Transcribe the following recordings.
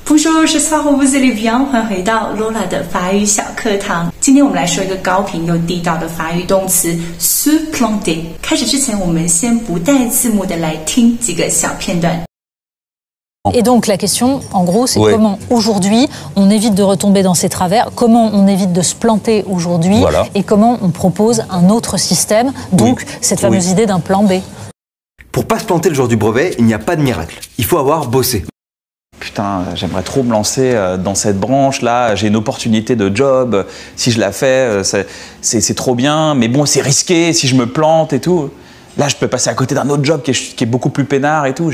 Bonjour, j'espère que vous allez bien。欢迎回到 Lola 的法语小课堂。今天我们来说一个高频又地道的法语动词 se planter。开始之前，我们先不带字幕的来听几个小片段。Et donc la question, en gros, c'est comment aujourd'hui on évite de retomber dans ces travers, comment on évite de se planter aujourd'hui, et comment on propose un autre système, donc cette fameuse idée d'un plan B. Pour pas se planter le jour du brevet, il n'y a pas de miracle. Il faut avoir bossé. Putain, j'aimerais trop me lancer dans cette branche-là, j'ai une opportunité de job, si je la fais, c'est trop bien, mais bon, c'est risqué si je me plante et tout. Là, je peux passer à côté d'un autre job qui est beaucoup plus peinard et tout.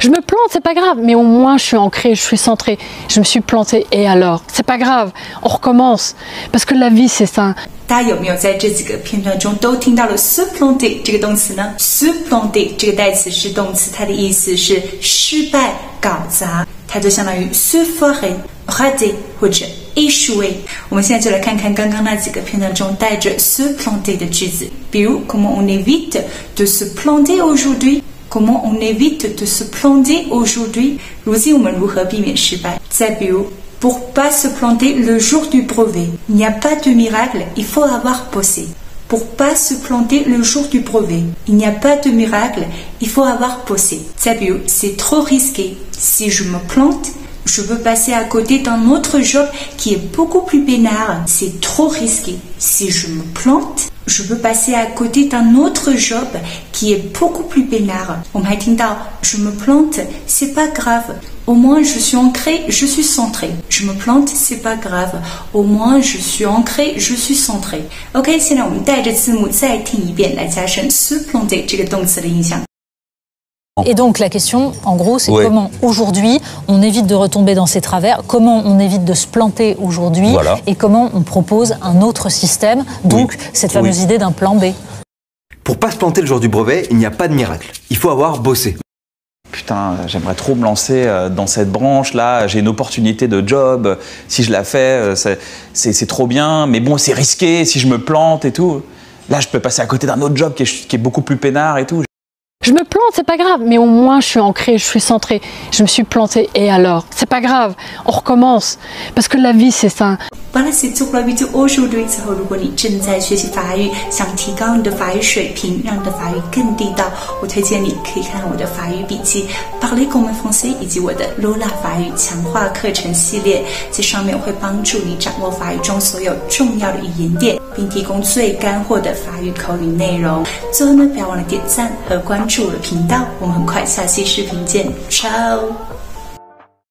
Je me plante, c'est pas grave, mais au moins je suis ancrée, je suis centrée. Je me suis plantée, et alors? C'est pas grave, on recommence. Parce que la vie, c'est ça. 大家有没有在这几个片段中都听到了 se planter 这个动词呢？ se planter 这个代词是动词，它的意思是失败、搞砸，它就相当于 se foirer、rater 或者 échouer。我们现在就来看看刚刚那几个片段中带着 se planter 的句子，比如 Comment on évite de se planter aujourd'hui？Comment on évite de se planter aujourd'hui？ 如今我们如何避免失败？再比如 Pour pas se planter le jour du brevet, il n'y a pas de miracle, il faut avoir bossé. Pour pas se planter le jour du brevet, il n'y a pas de miracle, il faut avoir bossé. 再比如 C'est trop risqué. Si je me plante, je veux passer à côté d'un autre job qui est beaucoup plus peinard. C'est trop risqué. Si je me plante, je veux passer à côté d'un autre job qui est beaucoup plus peinard. 我们还听到 Je me plante, c'est pas grave. Au moins je suis ancré, je suis centré. Je me plante, c'est pas grave. Au moins je suis ancré, je suis centré. OK， 现在我们带着字幕再听一遍，来加深 se planter 这个动词的印象。Et donc la question, en gros, c'est comment aujourd'hui on évite de retomber dans ces travers, comment on évite de se planter aujourd'hui, et comment on propose un autre système, donc cette fameuse idée d'un plan B. Pour pas se planter le jour du brevet, il n'y a pas de miracle. Il faut avoir bossé. Putain, j'aimerais trop me lancer dans cette branche-là, j'ai une opportunité de job, si je la fais, c'est trop bien, mais bon, c'est risqué si je me plante et tout. Là, je peux passer à côté d'un autre job qui est beaucoup plus peinard et tout. Je me plante, c'est pas grave, mais au moins je suis ancrée, je suis centrée. Je me suis plantée, et alors? C'est pas grave, on recommence. Parce que la vie, c'est ça. Voilà, c'est tout pour la vidéo aujourd'hui. 最后，如果你正在学习法语，想提高你的法语水平，让你的法语更地道，我推荐你可以看我的法语笔记，Parler comme français 以及我的 Lola 法语强化课程系列，在上面会帮助你掌握法语中所有重要的语言点，并提供最干货的法语口语内容。最后呢，不要忘了点赞和关注我的频道，我们很快下期视频见，ciao。